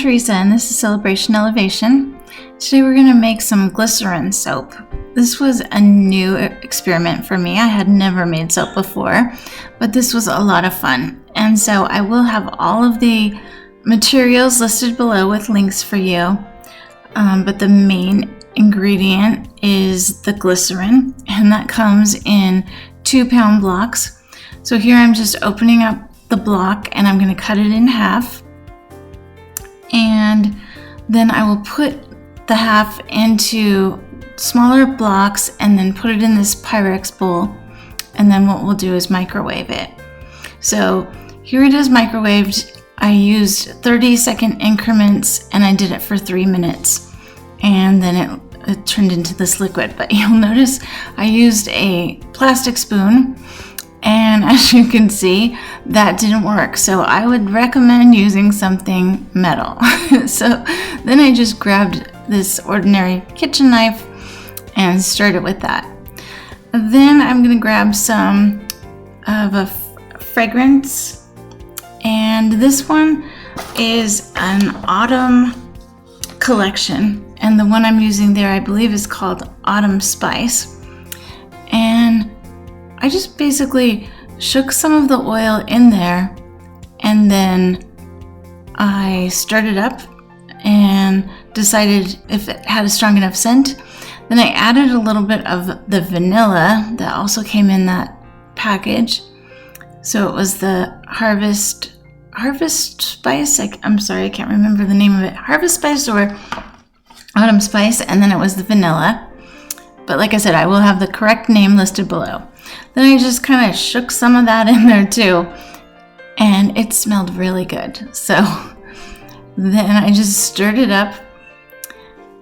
Teresa and this is Celebration Elevation. Today we're going to make some glycerin soap. This was a new experiment for me. I had never made soap before, but this was a lot of fun. And so I will have all of the materials listed below with links for you. But the main ingredient is the glycerin, and that comes in 2-pound blocks. So here I'm just opening up the block and I'm going to cut it in half. And then I will put the half into smaller blocks and then put it in this Pyrex bowl. And then what we'll do is microwave it. So here it is microwaved. I used 30-second increments and I did it for 3 minutes. And then it turned into this liquid. But you'll notice I used a plastic spoon. And as you can see, that didn't work. So I would recommend using something metal. So then I just grabbed this ordinary kitchen knife and stirred it with that. Then I'm going to grab some of a fragrance. And this one is an autumn collection. And the one I'm using there, I believe, is called Autumn Spice. And I just basically shook some of the oil in there and then I stirred it up and decided if it had a strong enough scent. Then I added a little bit of the vanilla that also came in that package. So it was the Harvest Spice. I'm sorry, I can't remember the name of it. Harvest Spice or Autumn Spice, and then it was the vanilla. But like I said, I will have the correct name listed below. Then I just kind of shook some of that in there too, and it smelled really good. So then I just stirred it up,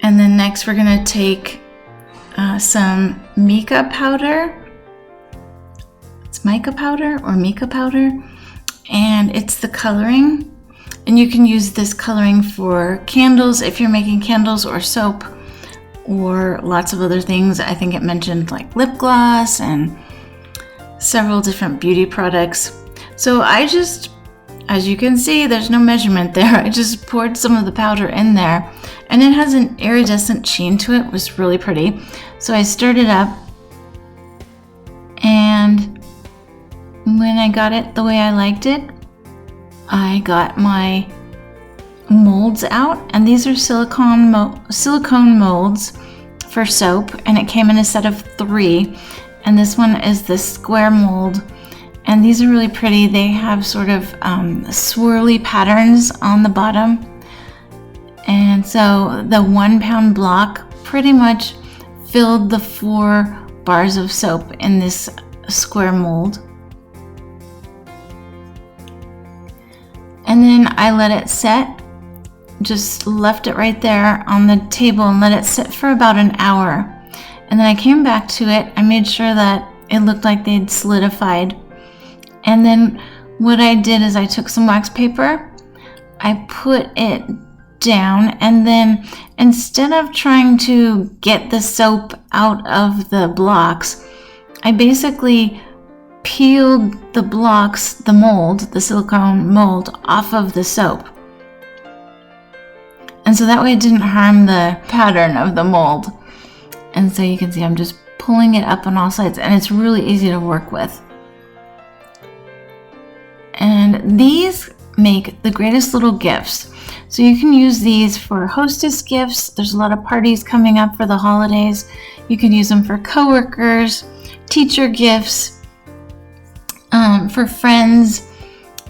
and then next we're gonna take some mica powder. It's mica powder or mica powder, and it's the coloring. And you can use this coloring for candles if you're making candles or soap or lots of other things. I think it mentioned like lip gloss and several different beauty products. So I just, as you can see, there's no measurement there. I just poured some of the powder in there and it has an iridescent sheen to it. It was really pretty. So I stirred it up, and when I got it the way I liked it, I got my molds out, and these are silicone molds for soap, and it came in a set of 3, and this one is the square mold, and these are really pretty. They have sort of swirly patterns on the bottom, and so the 1-pound block pretty much filled the 4 bars of soap in this square mold. And then I let it set, just left it right there on the table and let it sit for about an hour. And then I came back to it. I made sure that it looked like they'd solidified. And then what I did is I took some wax paper, I put it down, and then instead of trying to get the soap out of the blocks, I basically peeled the blocks, the mold, the silicone mold, off of the soap. And so that way it didn't harm the pattern of the mold. And so you can see I'm just pulling it up on all sides, and it's really easy to work with. And these make the greatest little gifts. So you can use these for hostess gifts. There's a lot of parties coming up for the holidays. You can use them for coworkers, teacher gifts, for friends.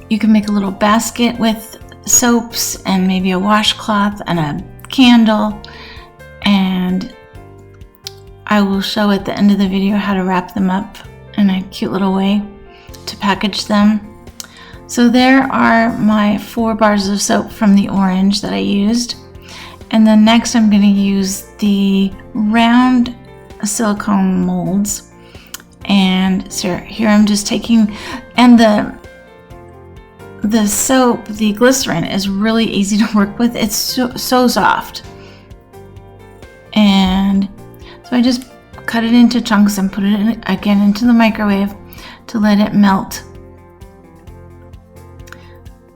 You can make a little basket with soaps and maybe a washcloth and a candle, and I will show at the end of the video how to wrap them up in a cute little way to package them. So there are my 4 bars of soap from the orange that I used, and then next I'm going to use the round silicone molds. And so here I'm just taking, and the soap, the glycerin is really easy to work with. It's so soft. And so I just cut it into chunks and put it again into the microwave to let it melt.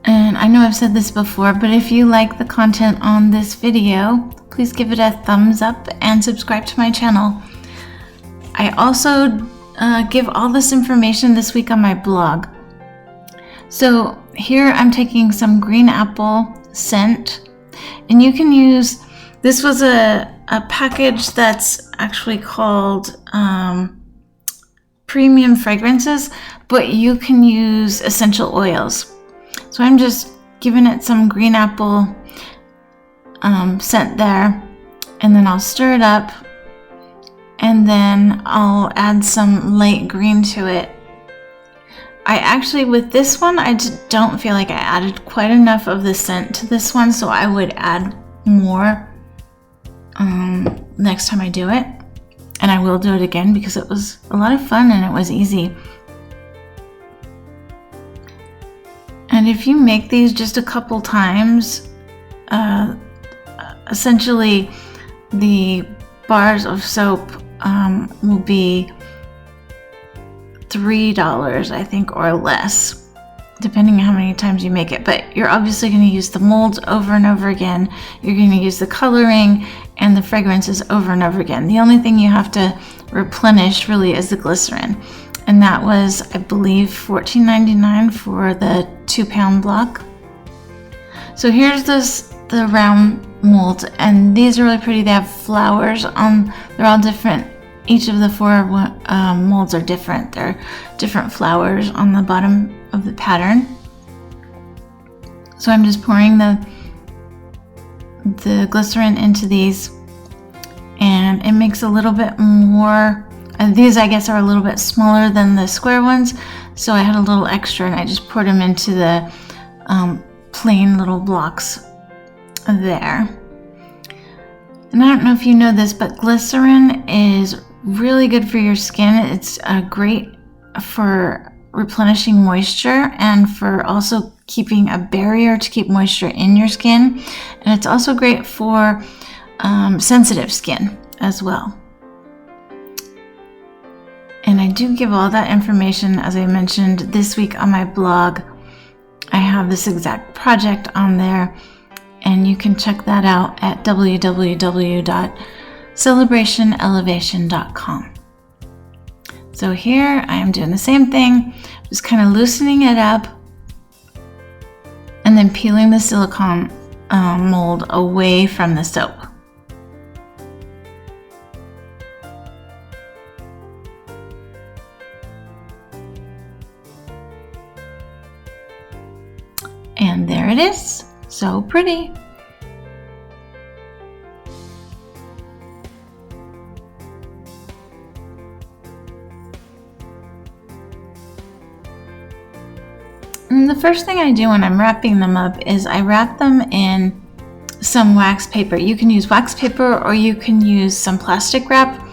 And I know I've said this before, but if you like the content on this video, please give it a thumbs up and subscribe to my channel. I also give all this information this week on my blog. So here I'm taking some green apple scent, and you can use, this was a package that's actually called premium fragrances, but you can use essential oils. So I'm just giving it some green apple scent there, and then I'll stir it up, and then I'll add some light green to it. I actually, with this one, I just don't feel like I added quite enough of the scent to this one, so I would add more next time I do it. And I will do it again because it was a lot of fun and it was easy. And if you make these just a couple times, essentially the bars of soap will be $3, I think, or less, depending on how many times you make it. But you're obviously going to use the molds over and over again. You're going to use the coloring and the fragrances over and over again. The only thing you have to replenish really is the glycerin. And that was, I believe, $14.99 for the 2-pound block. So here's the round molds, and these are really pretty. They have flowers on, they're all different. Each of the 4 molds are different. They're different flowers on the bottom of the pattern. So I'm just pouring the glycerin into these, and it makes a little bit more. And these, I guess, are a little bit smaller than the square ones, so I had a little extra, and I just poured them into the plain little blocks there. And I don't know if you know this, but glycerin is really good for your skin. It's great for replenishing moisture and for also keeping a barrier to keep moisture in your skin. And it's also great for sensitive skin as well. And I do give all that information, as I mentioned, this week on my blog. I have this exact project on there, and you can check that out at www.celebrationelevation.com. So here I am doing the same thing, just kind of loosening it up and then peeling the silicone mold away from the soap. And there it is, so pretty. And the first thing I do when I'm wrapping them up is I wrap them in some wax paper. You can use wax paper or you can use some plastic wrap,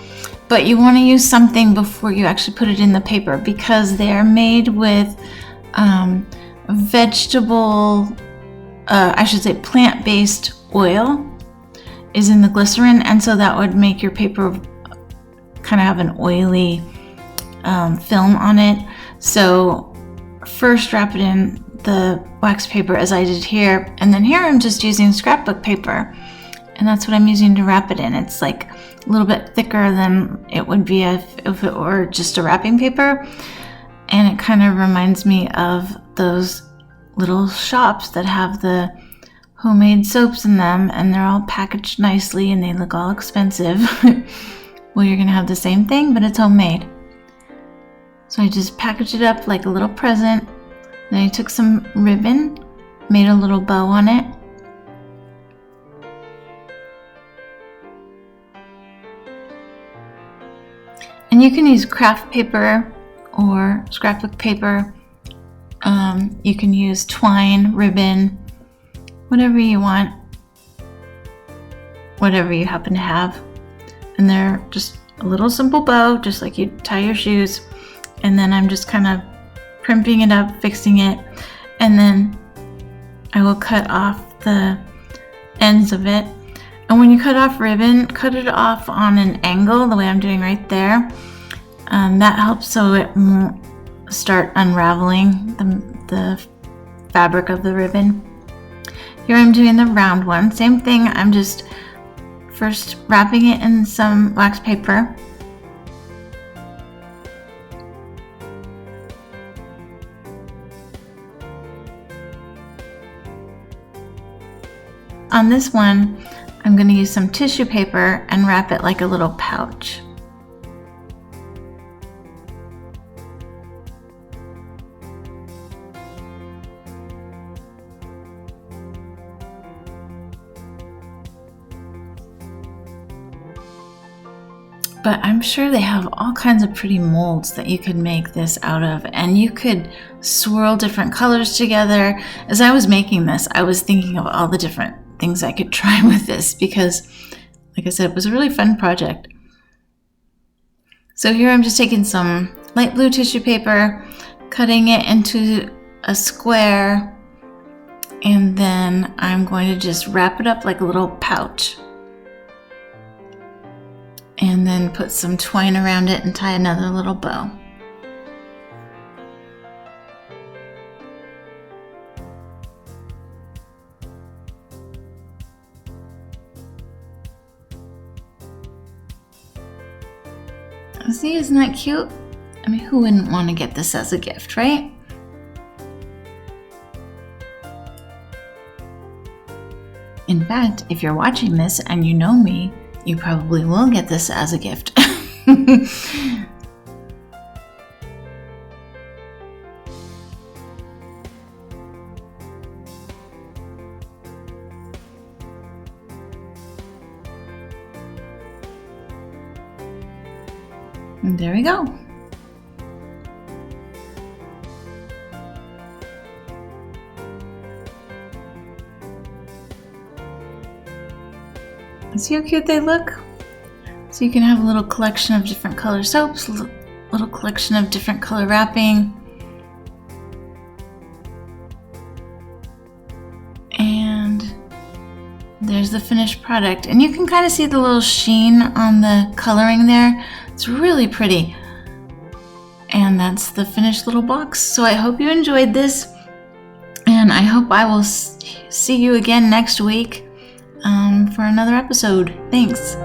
but you want to use something before you actually put it in the paper because they are made with plant-based oil is in the glycerin, and so that would make your paper kind of have an oily film on it. So first wrap it in the wax paper as I did here, and then here I'm just using scrapbook paper, and that's what I'm using to wrap it in. It's like a little bit thicker than it would be if it were just a wrapping paper, and it kind of reminds me of those little shops that have the homemade soaps in them, and they're all packaged nicely and they look all expensive. Well, you're gonna have the same thing, but it's homemade. So I just packaged it up like a little present. Then I took some ribbon, made a little bow on it. And you can use craft paper or scrapbook paper. You can use twine, ribbon, whatever you want, whatever you happen to have. And they're just a little simple bow, just like you tie your shoes. And then I'm just kind of crimping it up, fixing it, and then I will cut off the ends of it. And when you cut off ribbon, cut it off on an angle, the way I'm doing right there. That helps so it won't start unraveling the fabric of the ribbon. Here I'm doing the round one. Same thing, I'm just first wrapping it in some wax paper. On this one, I'm going to use some tissue paper and wrap it like a little pouch. But I'm sure they have all kinds of pretty molds that you could make this out of, and you could swirl different colors together. As I was making this, I was thinking of all the different things I could try with this because, like I said, it was a really fun project. So here I'm just taking some light blue tissue paper, cutting it into a square, and then I'm going to just wrap it up like a little pouch. And then put some twine around it and tie another little bow. See, isn't that cute? I mean, who wouldn't want to get this as a gift, right? In fact, if you're watching this and you know me, you probably will get this as a gift. And there we go. See how cute they look? So you can have a little collection of different color soaps, a little collection of different color wrapping. And there's the finished product. And you can kind of see the little sheen on the coloring there. It's really pretty. And that's the finished little box. So I hope you enjoyed this. And I hope I will see you again next week for another episode. Thanks.